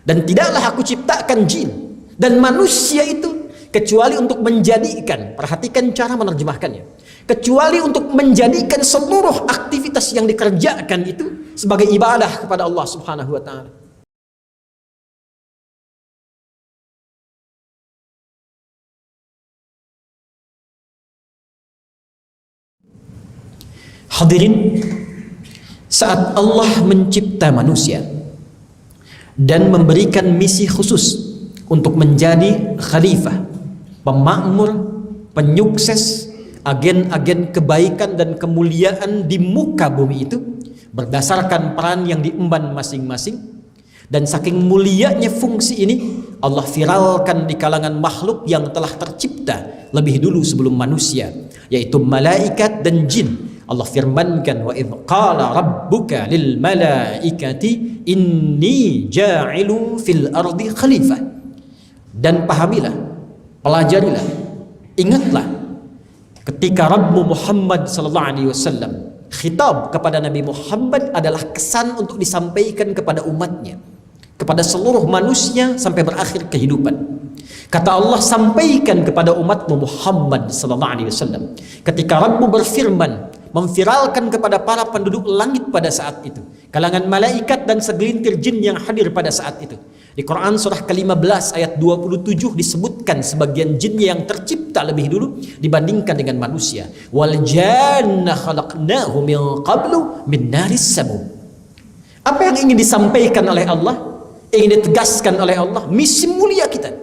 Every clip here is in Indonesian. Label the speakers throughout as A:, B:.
A: Dan tidaklah aku ciptakan jin dan manusia itu kecuali untuk menjadikan, perhatikan cara menerjemahkannya, kecuali untuk menjadikan seluruh aktivitas yang dikerjakan itu sebagai ibadah kepada Allah Subhanahu wa taala. Hadirin, saat Allah mencipta manusia dan memberikan misi khusus untuk menjadi khalifah, pemakmur, penyukses, agen-agen kebaikan dan kemuliaan di muka bumi itu berdasarkan peran yang diemban masing-masing, dan saking mulianya fungsi ini Allah viralkan di kalangan makhluk yang telah tercipta lebih dulu sebelum manusia, yaitu malaikat dan jin. Allah firmankan, wa idh qala rabbuka lil malaikati inni ja'ilu fil ardi khalifah. Dan pahamilah, pelajarilah, ingatlah ketika Rabbmu Muhammad sallallahu alaihi wasallam khitab kepada Nabi Muhammad adalah kesan untuk disampaikan kepada umatnya, kepada seluruh manusia sampai berakhir kehidupan. Kata Allah, sampaikan kepada umatmu Muhammad sallallahu alaihi wasallam ketika Rabbmu berfirman, memviralkan kepada para penduduk langit pada saat itu, kalangan malaikat dan segelintir jin yang hadir pada saat itu. Di Quran surah ke-15 ayat 27 disebutkan sebagian jin yang tercipta lebih dulu dibandingkan dengan manusia. Wal janna khalaqnahu min qablu min naris samum. Apa yang ingin disampaikan oleh Allah, ingin ditegaskan oleh Allah, misi mulia kita.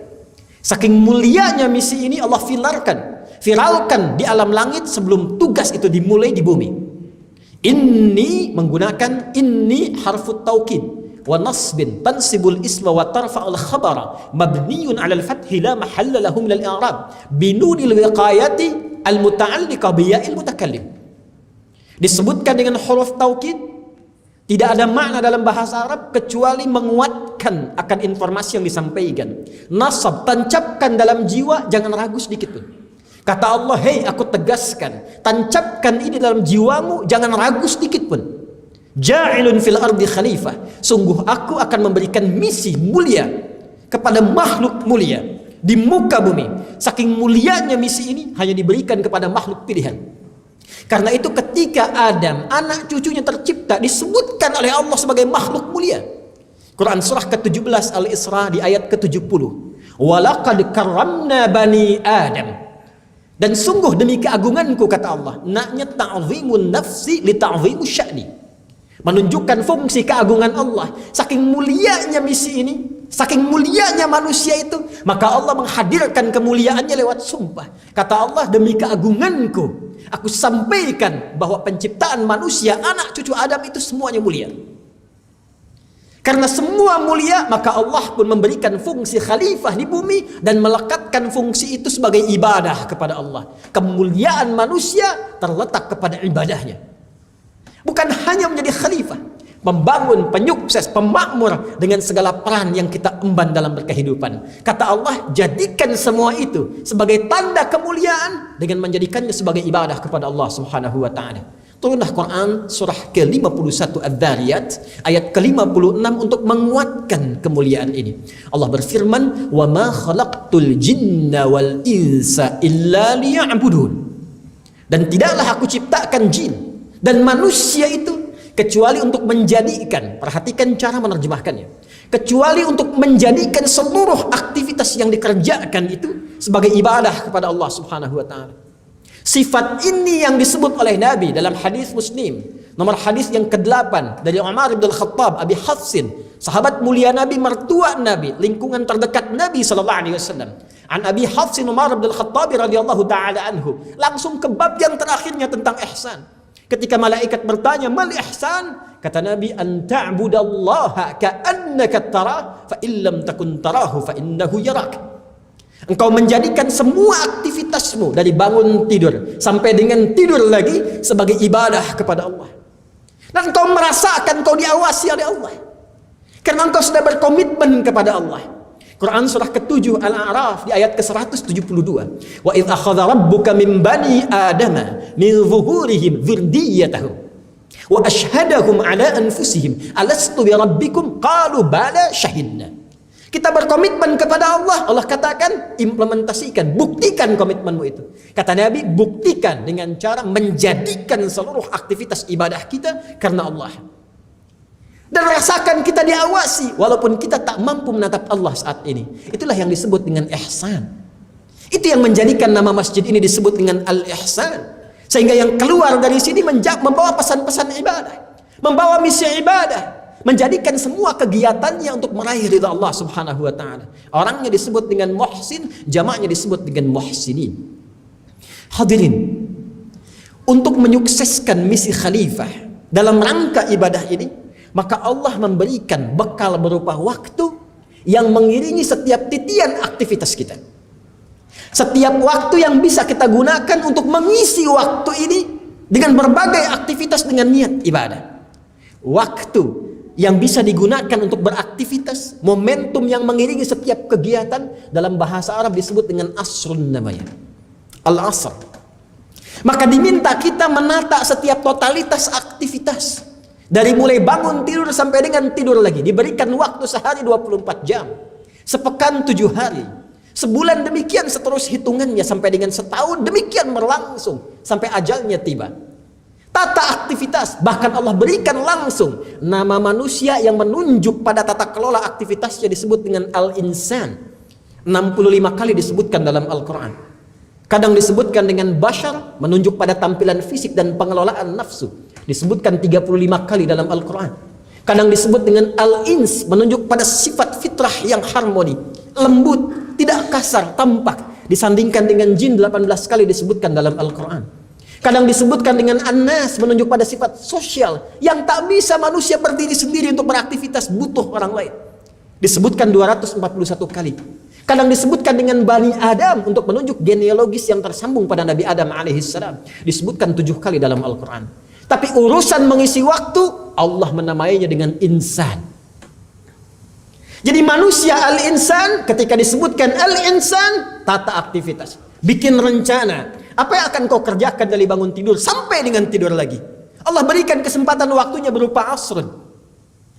A: Saking mulianya misi ini Allah viralkan di alam langit sebelum tugas itu dimulai di bumi. Inni menggunakan inni harfut taukid wa nasbin tansibul isma wa tarfa'ul khabara mabniyun 'alal fathi la mahalla lahu min al-i'rab binunil wiqayati al-muta'alliqa bi ya'il mutakallim. Disebutkan dengan huruf taukid, tidak ada makna dalam bahasa Arab kecuali menguatkan akan informasi yang disampaikan. Nasab, tancapkan dalam jiwa, jangan ragu sedikit pun. Kata Allah, hei aku tegaskan, tancapkan ini dalam jiwamu, jangan ragu sedikit pun. Ja'ilun fil ardi khalifah, sungguh aku akan memberikan misi mulia kepada makhluk mulia di muka bumi. Saking mulianya misi ini hanya diberikan kepada makhluk pilihan. Karena itu ketika Adam, anak cucunya tercipta, disebutkan oleh Allah sebagai makhluk mulia. Quran surah ke-17 Al-Isra di ayat ke-70. Walaqad karramna bani Adam. Dan sungguh demi keagunganku, kata Allah, naknya ta'zimun nafsi li ta'zimu sya'ni. Menunjukkan fungsi keagungan Allah. Saking mulianya misi ini, saking mulianya manusia itu, maka Allah menghadirkan kemuliaannya lewat sumpah. Kata Allah, demi keagunganku, aku sampaikan bahwa penciptaan manusia, anak cucu Adam itu semuanya mulia. Karena semua mulia, maka Allah pun memberikan fungsi khalifah di bumi dan melekatkan fungsi itu sebagai ibadah kepada Allah. Kemuliaan manusia terletak kepada ibadahnya. Bukan hanya menjadi khalifah, membangun, penyukses, pemakmur dengan segala peran yang kita emban dalam berkehidupan. Kata Allah, jadikan semua itu sebagai tanda kemuliaan dengan menjadikannya sebagai ibadah kepada Allah Subhanahu wa taala. Turunlah Quran surah ke-51 Adz-Dzariyat ayat ke-56 untuk menguatkan kemuliaan ini. Allah berfirman, "Wa ma khalaqtul jinna wal insa illa liya'budun." Dan tidaklah aku ciptakan jin dan manusia itu kecuali untuk menjadikan, perhatikan cara menerjemahkannya, kecuali untuk menjadikan seluruh aktivitas yang dikerjakan itu sebagai ibadah kepada Allah Subhanahu wa taala. Sifat ini yang disebut oleh Nabi dalam hadis Muslim, nomor hadis yang ke-8 dari Umar bin Khattab Abi Hafsin, sahabat mulia Nabi, mertua Nabi, lingkungan terdekat Nabi sallallahu alaihi wasallam. An Abi Hafsin Umar bin Khattab radhiyallahu taala anhu. Langsung ke bab yang terakhirnya tentang ihsan. Ketika malaikat bertanya, "Mal ihsan?" Kata Nabi, "An ta'budallaha ka'annaka tarah, fa illam takun tarahu fa innahu yarak." Engkau menjadikan semua aktivitasmu dari bangun tidur sampai dengan tidur lagi sebagai ibadah kepada Allah. Dan engkau merasakan engkau diawasi oleh Allah. Karena engkau sudah berkomitmen kepada Allah. Quran surah ke-7 Al-A'raf di ayat ke-172. Wa idh akhadha rabbuka min bani adama min zuhurihim dzurriyyatahum wa ashhadahum ala anfusihim alastu bi rabbikum qalu bala shahidna. Kita berkomitmen kepada Allah. Allah katakan, implementasikan, buktikan komitmenmu itu. Kata Nabi, buktikan dengan cara menjadikan seluruh aktivitas ibadah kita karena Allah. Dan rasakan kita diawasi walaupun kita tak mampu menatap Allah saat ini. Itulah yang disebut dengan ihsan. Itu yang menjadikan nama masjid ini disebut dengan al-ihsan. Sehingga yang keluar dari sini membawa pesan-pesan ibadah, membawa misi ibadah, menjadikan semua kegiatannya untuk meraih ridha Allah Subhanahu wa taala. Orangnya disebut dengan muhsin, jamaknya disebut dengan muhsinin. Hadirin, untuk menyukseskan misi khalifah dalam rangka ibadah ini, maka Allah memberikan bekal berupa waktu yang mengiringi setiap titian aktivitas kita. Setiap waktu yang bisa kita gunakan untuk mengisi waktu ini dengan berbagai aktivitas dengan niat ibadah. Waktu yang bisa digunakan untuk beraktivitas, momentum yang mengiringi setiap kegiatan, dalam bahasa Arab disebut dengan asrun namanya. Al-asr. Maka diminta kita menata setiap totalitas aktivitas. Dari mulai bangun tidur sampai dengan tidur lagi. Diberikan waktu sehari 24 jam. Sepekan 7 hari. Sebulan demikian seterus hitungannya sampai dengan setahun demikian berlangsung. Sampai ajalnya tiba. Tata aktivitas, bahkan Allah berikan langsung nama manusia yang menunjuk pada tata kelola aktivitasnya disebut dengan al-insan. 65 kali disebutkan dalam Al-Quran. Kadang disebutkan dengan bashar, menunjuk pada tampilan fisik dan pengelolaan nafsu, disebutkan 35 kali dalam Al-Quran. Kadang disebut dengan al-ins, menunjuk pada sifat fitrah yang harmoni, lembut, tidak kasar, tampak, disandingkan dengan jin 18 kali disebutkan dalam Al-Quran. Kadang disebutkan dengan an-nas, menunjuk pada sifat sosial yang tak bisa manusia berdiri sendiri untuk beraktivitas, butuh orang lain. Disebutkan 241 kali. Kadang disebutkan dengan Bani Adam untuk menunjuk genealogis yang tersambung pada Nabi Adam alaihissalam. Disebutkan 7 kali dalam Al-Quran. Tapi urusan mengisi waktu, Allah menamainya dengan insan. Jadi manusia al-insan, ketika disebutkan al-insan, tata aktivitas, bikin rencana. Apa yang akan kau kerjakan dari bangun tidur sampai dengan tidur lagi? Allah berikan kesempatan waktunya berupa asrun.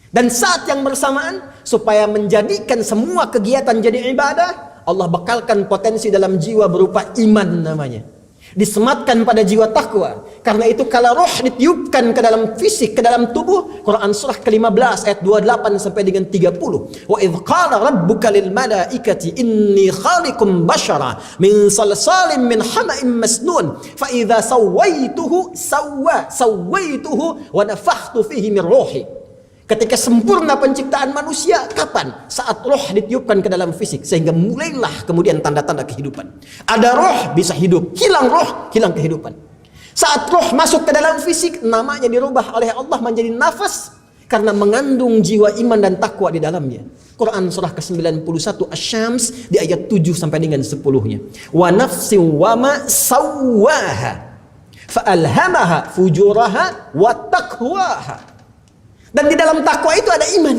A: Dan saat yang bersamaan, supaya menjadikan semua kegiatan jadi ibadah, Allah bekalkan potensi dalam jiwa berupa iman namanya. Disematkan pada jiwa takwa. Karena itu kalau roh ditiupkan ke dalam fisik, ke dalam tubuh, Quran surah ke-15 ayat 28 sampai dengan 30. Wa idh qala rabbuka lil malaikati inni khaliqum bashara min salsalin min hama'in masnun fa idza sawaituhu wa nafakhtu fihi min ruhi. Ketika sempurna penciptaan manusia, kapan? Saat roh ditiupkan ke dalam fisik, sehingga mulailah kemudian tanda-tanda kehidupan. Ada roh bisa hidup, hilang roh, hilang kehidupan. Saat roh masuk ke dalam fisik, namanya dirubah oleh Allah menjadi nafas, karena mengandung jiwa iman dan takwa di dalamnya. Quran surah ke-91 Asy-Syams di ayat 7 sampai dengan 10-nya. Wa nafsin wa ma sawwaha fa alhamaha fujuraha wa taqwaha. Dan di dalam takwa itu ada iman.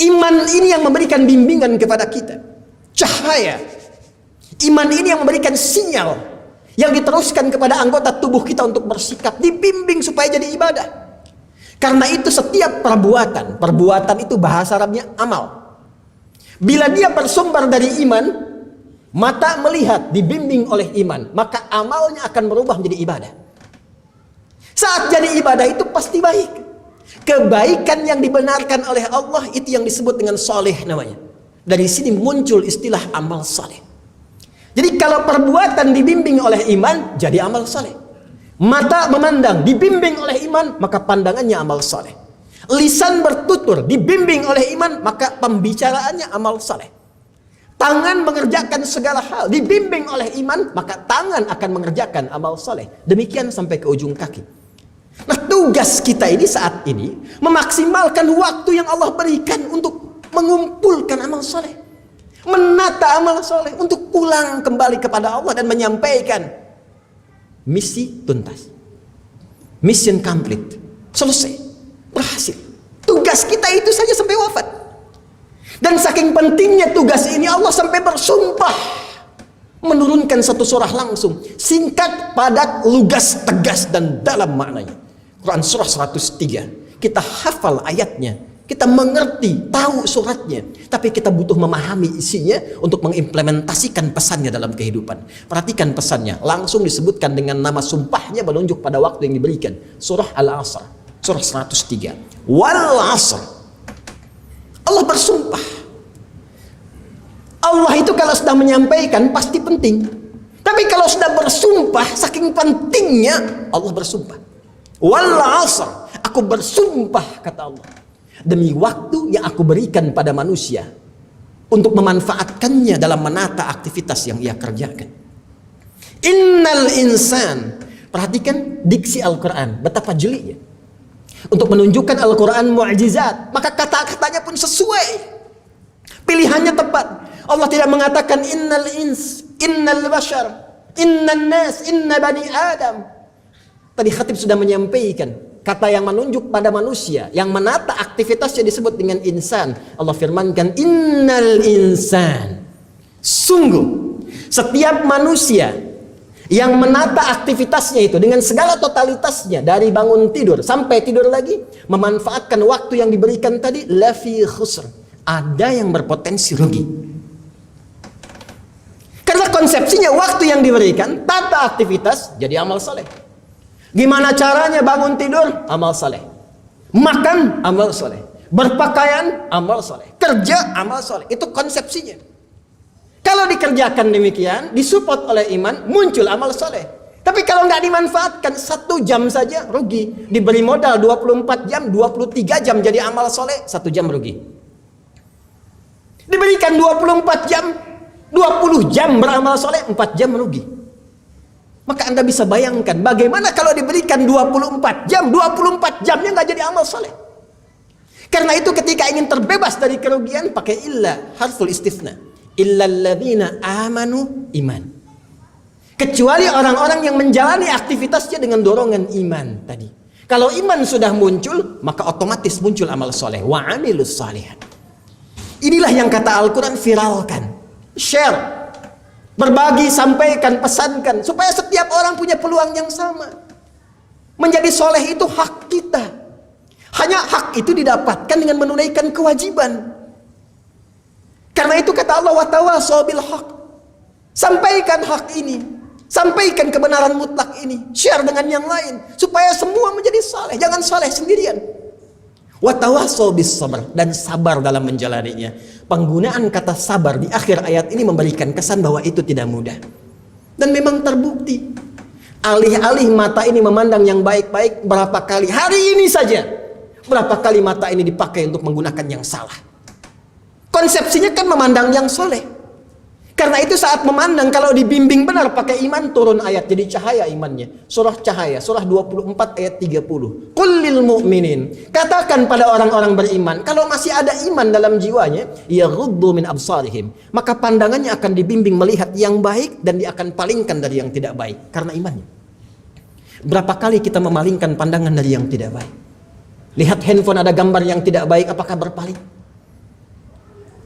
A: Iman ini yang memberikan bimbingan kepada kita, cahaya. Iman ini yang memberikan sinyal yang diteruskan kepada anggota tubuh kita untuk bersikap, dibimbing supaya jadi ibadah. Karena itu setiap perbuatan itu bahasa Arabnya amal. Bila dia bersumber dari iman, mata melihat dibimbing oleh iman, maka amalnya akan berubah menjadi ibadah. Saat jadi ibadah itu pasti baik. Kebaikan yang dibenarkan oleh Allah itu yang disebut dengan soleh namanya. Dari sini muncul istilah amal soleh. Jadi kalau perbuatan dibimbing oleh iman, jadi amal soleh. Mata memandang dibimbing oleh iman, maka pandangannya amal soleh. Lisan bertutur dibimbing oleh iman, maka pembicaraannya amal soleh. Tangan mengerjakan segala hal dibimbing oleh iman, maka tangan akan mengerjakan amal soleh. Demikian sampai ke ujung kaki. Nah, tugas kita ini saat ini memaksimalkan waktu yang Allah berikan untuk mengumpulkan amal soleh, menata amal soleh, untuk pulang kembali kepada Allah dan menyampaikan misi tuntas, mission complete, selesai, berhasil. Tugas kita itu saja sampai wafat. Dan saking pentingnya tugas ini, Allah sampai bersumpah menurunkan satu surah langsung, singkat, padat, lugas, tegas, dan dalam maknanya. Quran surah 103. Kita hafal ayatnya Kita mengerti, tahu suratnya, tapi kita butuh memahami isinya untuk mengimplementasikan pesannya dalam kehidupan. Perhatikan pesannya, langsung disebutkan dengan nama sumpahnya menunjuk pada waktu yang diberikan. Surah Al-Asr, surah 103. Wal Asr. Allah bersumpah. Allah itu kalau sudah menyampaikan pasti penting. Tapi kalau sudah bersumpah, saking pentingnya Allah bersumpah. Wal Asr, aku bersumpah, kata Allah, demi waktu yang aku berikan pada manusia untuk memanfaatkannya dalam menata aktivitas yang ia kerjakan. Innal insan, perhatikan diksi Al-Quran, betapa jelinya. Untuk menunjukkan Al-Quran mu'jizat, maka kata-katanya pun sesuai. Pilihannya tepat. Allah tidak mengatakan innal ins, innal bashar, innan nas, inna bani Adam. Tadi khatib sudah menyampaikan kata yang menunjuk pada manusia, yang menata aktivitasnya disebut dengan insan. Allah firmankan innal insan. Sungguh setiap manusia yang menata aktivitasnya itu dengan segala totalitasnya, dari bangun tidur sampai tidur lagi, memanfaatkan waktu yang diberikan tadi, lafi khusr, ada yang berpotensi rugi. Karena konsepsinya waktu yang diberikan, tata aktivitas jadi amal saleh. Gimana caranya bangun tidur? Amal saleh. Makan? Amal saleh. Berpakaian? Amal saleh. Kerja? Amal saleh. Itu konsepsinya. Kalau dikerjakan demikian, disupport oleh iman, muncul amal saleh. Tapi kalau nggak dimanfaatkan, 1 jam saja rugi. Diberi modal 24 jam, 23 jam jadi amal saleh, 1 jam rugi. Diberikan 24 jam, 20 jam beramal saleh, 4 jam rugi. Maka Anda bisa bayangkan bagaimana kalau diberikan 24 jam, 24 jamnya nggak jadi amal saleh. Karena itu ketika ingin terbebas dari kerugian, pakai illa, harful istifna. Illalladzina amanu iman. Kecuali orang-orang yang menjalani aktivitasnya dengan dorongan iman tadi. Kalau iman sudah muncul, maka otomatis muncul amal soleh. Wa amilus salihat. Inilah yang kata Al-Quran, viralkan, share, berbagi, sampaikan, pesankan, supaya setiap orang punya peluang yang sama. Menjadi soleh itu hak kita. Hanya hak itu didapatkan dengan menunaikan kewajiban. Karena itu kata Allah, watawasau bil haq. Sampaikan hak ini, sampaikan kebenaran mutlak ini, share dengan yang lain, supaya semua menjadi saleh. Jangan saleh sendirian. Watawasau bis sabar, dan sabar dalam menjalaninya. Penggunaan kata sabar di akhir ayat ini memberikan kesan bahwa itu tidak mudah. Dan memang terbukti. Alih-alih mata ini memandang yang baik-baik, berapa kali hari ini saja, berapa kali mata ini dipakai untuk menggunakan yang salah. Konsepsinya kan memandang yang soleh. Karena itu saat memandang, kalau dibimbing benar pakai iman, turun ayat jadi cahaya imannya. Surah Cahaya, surah 24 ayat 30. Qul lil mu'minin, katakan pada orang-orang beriman, kalau masih ada iman dalam jiwanya, yaghuddu min absarihim, maka pandangannya akan dibimbing melihat yang baik, dan dia akan palingkan dari yang tidak baik karena imannya. Berapa kali kita memalingkan pandangan dari yang tidak baik? Lihat handphone ada gambar yang tidak baik, apakah berpaling?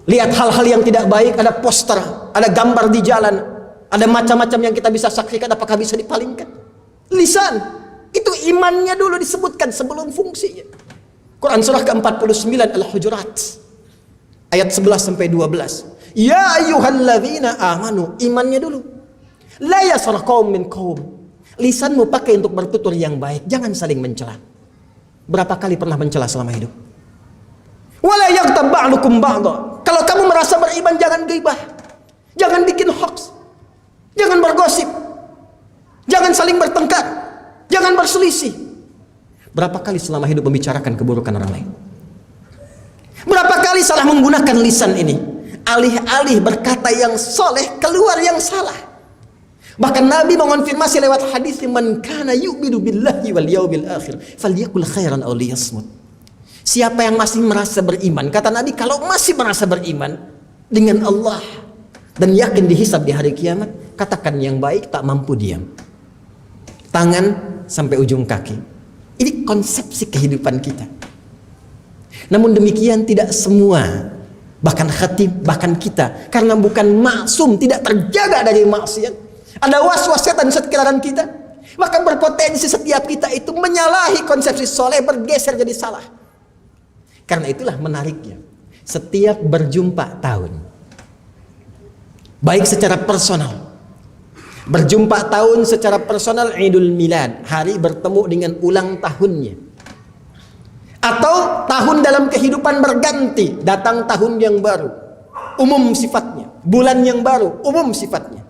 A: Lihat hal-hal yang tidak baik, ada poster, ada gambar di jalan, ada macam-macam yang kita bisa saksikan, apakah bisa dipalingkan? Lisan, itu imannya dulu disebutkan sebelum fungsinya. Quran surah ke-49 Al-Hujurat, ayat 11-12. Ya ayyuhalladzina amanu, imannya dulu. La yasrah qaum min qaum. Lisanmu pakai untuk bertutur yang baik, jangan saling mencela. Berapa kali pernah mencela selama hidup? Wala yaghtab ba'dukum ba'dha. Kalau kamu merasa beriman, jangan gibah, jangan bikin hoax, jangan bergosip, jangan saling bertengkar, jangan berselisih. Berapa kali selama hidup membicarakan keburukan orang lain? Berapa kali salah menggunakan lisan ini? Alih-alih berkata yang soleh, keluar yang salah. Bahkan Nabi mengonfirmasi lewat hadis, man kana yu'minu billahi wal yawmil akhir falyakul khairan aw liyasmut. Siapa yang masih merasa beriman, kata Nabi, kalau masih merasa beriman dengan Allah dan yakin dihisab di hari kiamat, katakan yang baik, tak mampu diam. Tangan sampai ujung kaki. Ini konsepsi kehidupan kita. Namun demikian tidak semua, bahkan khatib, bahkan kita, karena bukan maksum, tidak terjaga dari maksiat, ada was-was setan sekitaran kita, maka berpotensi setiap kita itu menyalahi konsepsi soleh, bergeser jadi salah. Karena itulah menariknya. Setiap berjumpa tahun, baik secara personal, berjumpa tahun secara personal, Idul Milad, hari bertemu dengan ulang tahunnya, atau tahun dalam kehidupan berganti, datang tahun yang baru, umum sifatnya, bulan yang baru, umum sifatnya.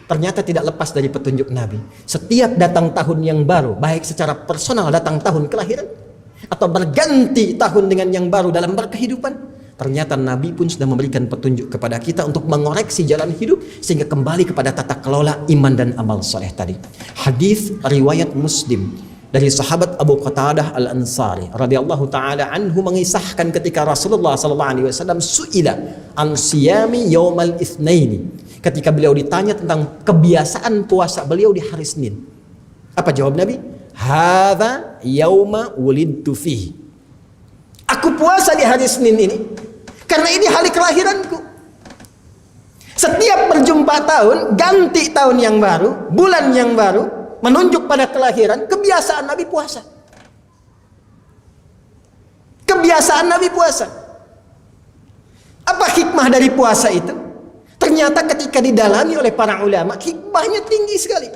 A: Ternyata tidak lepas dari petunjuk Nabi. Setiap datang tahun yang baru, baik secara personal datang tahun kelahiran, atau berganti tahun dengan yang baru dalam berkehidupan, ternyata Nabi pun sudah memberikan petunjuk kepada kita untuk mengoreksi jalan hidup sehingga kembali kepada tata kelola iman dan amal soleh tadi. Hadis riwayat Muslim dari sahabat Abu Qatadah Al-Ansari radhiyallahu taala anhu mengisahkan ketika Rasulullah sallallahu alaihi wasallam suila an siyami yaumal itsnaini, ketika beliau ditanya tentang kebiasaan puasa beliau di hari Senin. Apa jawab Nabi? Hadza yauma wulidtu fihi. Aku puasa di hari Senin ini karena ini hari kelahiranku. Setiap berjumpa tahun, ganti tahun yang baru, bulan yang baru, menunjuk pada kelahiran, kebiasaan Nabi puasa. Kebiasaan Nabi puasa. Apa hikmah dari puasa itu? Ternyata ketika didalami oleh para ulama, hikmahnya tinggi sekali.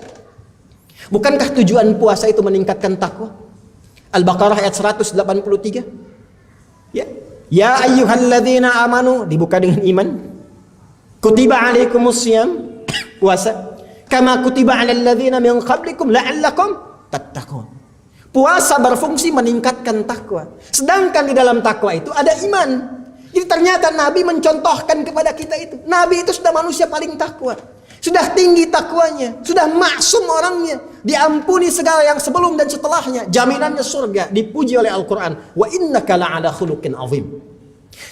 A: Bukankah tujuan puasa itu meningkatkan takwa? Al-Baqarah ayat 183. Ya. Ya ayyuhalladzina amanu, dibuka dengan iman. Kutiba alaikumusiyam, puasa. Kama kutiba alal ladzina min qablikum la'allakum tattaqun. Puasa berfungsi meningkatkan takwa. Sedangkan di dalam takwa itu ada iman. Jadi ternyata Nabi mencontohkan kepada kita itu. Nabi itu sudah manusia paling takwa. Sudah tinggi takwanya, sudah maksum orangnya, diampuni segala yang sebelum dan setelahnya, jaminannya surga, dipuji oleh Al-Quran. Wa innaka la'ala khuluqin azim.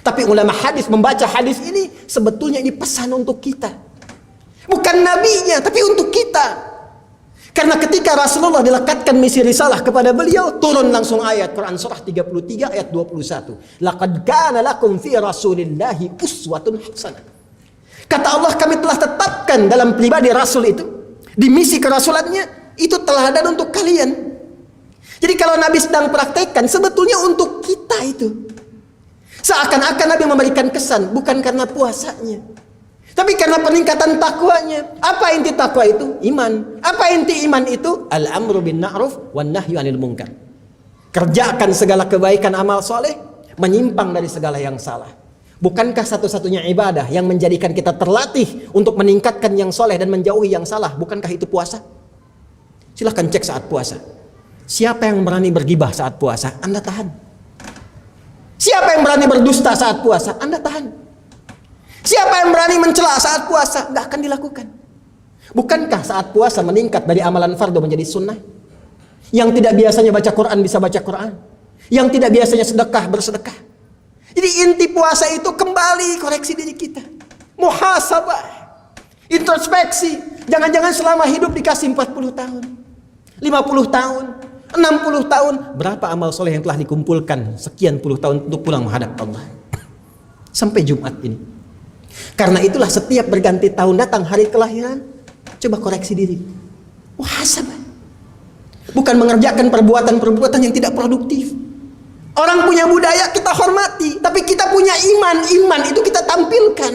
A: Tapi ulama hadis membaca hadis ini sebetulnya ini pesan untuk kita, bukan nabinya, tapi untuk kita. Karena ketika Rasulullah dilekatkan misi risalah kepada beliau, turun langsung ayat Quran surah 33 ayat 21. Laqad kana lakum fi Rasulillahi uswatun hasanah. Kata Allah, kami telah tetapkan dalam pribadi Rasul itu, di misi kerasulannya, itu teladan untuk kalian. Jadi kalau Nabi sedang praktekkan, sebetulnya untuk kita itu. Seakan-akan Nabi memberikan kesan, bukan karena puasanya, tapi karena peningkatan takwanya. Apa inti takwa itu? Iman. Apa inti iman itu? Al-amru bin ma'ruf wan nahyu 'anil munkar. Kerjakan segala kebaikan amal soleh, menyimpang dari segala yang salah. Bukankah satu-satunya ibadah yang menjadikan kita terlatih untuk meningkatkan yang soleh dan menjauhi yang salah? Bukankah itu puasa? Silahkan cek saat puasa. Siapa yang berani bergibah saat puasa? Anda tahan. Siapa yang berani berdusta saat puasa? Anda tahan. Siapa yang berani mencela saat puasa? Gak akan dilakukan. Bukankah saat puasa meningkat dari amalan fardu menjadi sunnah? Yang tidak biasanya baca Quran bisa baca Quran. Yang tidak biasanya sedekah bersedekah. Jadi inti puasa itu kembali koreksi diri kita. Muhasabah. Introspeksi. Jangan-jangan selama hidup dikasih 40 tahun. 50 tahun. 60 tahun. Berapa amal soleh yang telah dikumpulkan sekian puluh tahun untuk pulang menghadap Allah. Sampai Jumat ini. Karena itulah setiap berganti tahun datang hari kelahiran, coba koreksi diri. Muhasabah. Bukan mengerjakan perbuatan-perbuatan yang tidak produktif. Orang punya budaya kita hormati, tapi kita punya iman. Iman itu kita tampilkan.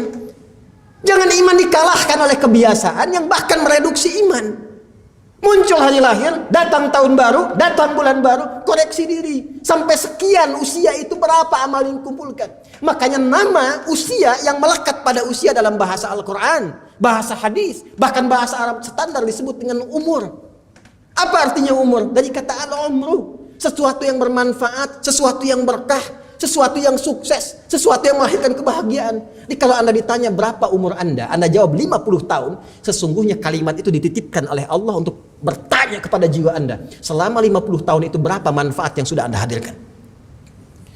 A: Jangan iman dikalahkan oleh kebiasaan yang bahkan mereduksi iman. Muncul hari lahir, datang tahun baru, datang bulan baru, koreksi diri. Sampai sekian usia itu berapa amal yang kumpulkan. Makanya nama usia yang melekat pada usia dalam bahasa Al-Quran, bahasa hadis, bahkan bahasa Arab standar disebut dengan umur. Apa artinya umur? Dari kata al-umru. Sesuatu yang bermanfaat, sesuatu yang berkah, sesuatu yang sukses, sesuatu yang melahirkan kebahagiaan. Jadi kalau Anda ditanya berapa umur Anda jawab 50 tahun, sesungguhnya kalimat itu dititipkan oleh Allah untuk bertanya kepada jiwa Anda. Selama 50 tahun itu berapa manfaat yang sudah Anda hadirkan?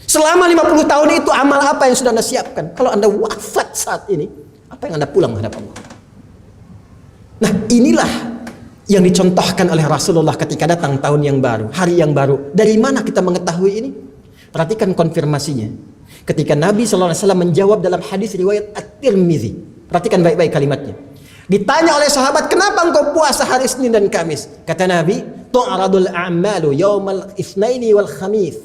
A: Selama 50 tahun itu amal apa yang sudah Anda siapkan? Kalau Anda wafat saat ini, apa yang Anda pulang menghadap Allah? Nah, inilah yang dicontohkan oleh Rasulullah ketika datang tahun yang baru, hari yang baru. Dari mana kita mengetahui ini? Perhatikan konfirmasinya. Ketika Nabi SAW menjawab dalam hadis riwayat At-Tirmidzi. Perhatikan baik-baik kalimatnya. Ditanya oleh sahabat, kenapa engkau puasa hari Senin dan Kamis? Kata Nabi, tu'radul a'malu yawmal itsnaini wal khamis.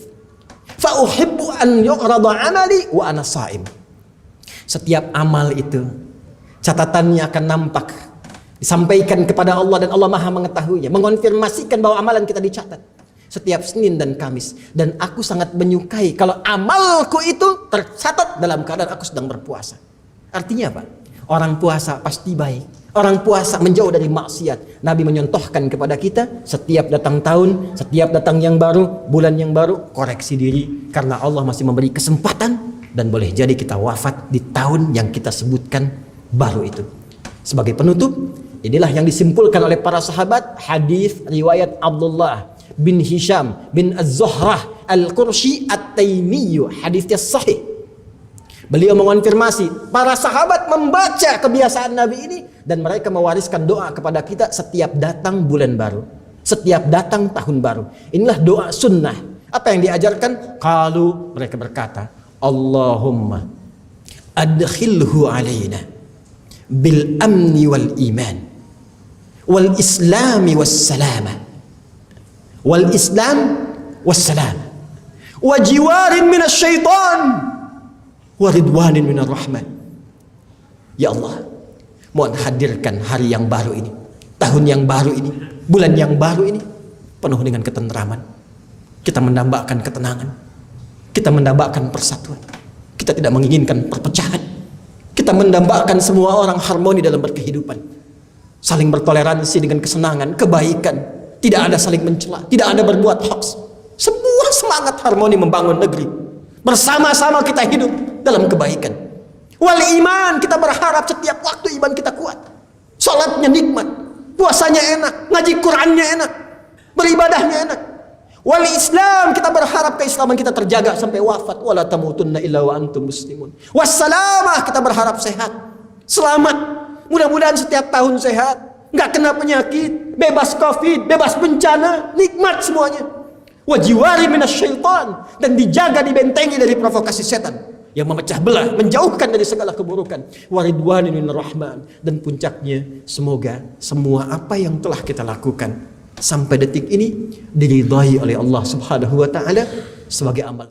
A: fa uhibbu an yu'rada 'amali wa ana sha'im. Setiap amal itu catatannya akan nampak, disampaikan kepada Allah dan Allah Maha mengetahuinya, mengonfirmasikan bahwa amalan kita dicatat setiap Senin dan Kamis. Dan aku sangat menyukai kalau amalku itu tercatat dalam keadaan aku sedang berpuasa. Artinya apa? Orang puasa pasti baik. Orang puasa menjauh dari maksiat. Nabi menyontohkan kepada kita, setiap datang tahun, setiap datang yang baru, bulan yang baru, koreksi diri. Karena Allah masih memberi kesempatan dan boleh jadi kita wafat di tahun yang kita sebutkan baru itu. Sebagai penutup, inilah yang disimpulkan oleh para sahabat, hadis riwayat Abdullah bin Hisham bin Az-Zuhrah Al-Qurshi At-Taimiyyu, hadisnya sahih. Beliau mengonfirmasi, para sahabat membaca kebiasaan Nabi ini dan mereka mewariskan doa kepada kita setiap datang bulan baru, setiap datang tahun baru. Inilah doa sunnah. Apa yang diajarkan? Qalu, mereka berkata, Allahumma adkhilhu alaina bil amni wal iman wal islami was salama wal islam was salam wa jiwarin minas syaitan wa ridwanin minar rahman. Ya Allah, mohon hadirkan hari yang baru ini, tahun yang baru ini, bulan yang baru ini penuh dengan ketenteraman. Kita mendambakan ketenangan, kita mendambakan persatuan, kita tidak menginginkan perpecahan. Kita mendambakan semua orang harmoni dalam berkehidupan, saling bertoleransi dengan kesenangan, kebaikan, tidak ada saling mencela, tidak ada berbuat hoax. Semua semangat harmoni membangun negeri. Bersama-sama kita hidup dalam kebaikan. Wal iman, kita berharap setiap waktu iman kita kuat. Salatnya nikmat, puasanya enak, ngaji Qur'annya enak, beribadahnya enak. Wal Islam, kita berharap keislaman kita terjaga sampai wafat. Wala tamutunna illa wa antum muslimun. Wassalamah, kita berharap sehat, selamat. Mudah-mudahan setiap tahun sehat, nggak kena penyakit, bebas COVID, bebas bencana, nikmat semuanya. Wajiwari minasyaitan, dan dijaga, dibentengi dari provokasi setan yang memecah belah, menjauhkan dari segala keburukan. Waridwanin minar rahman, dan puncaknya semoga semua apa yang telah kita lakukan sampai detik ini diridhai oleh Allah Subhanahu wa taala sebagai amal.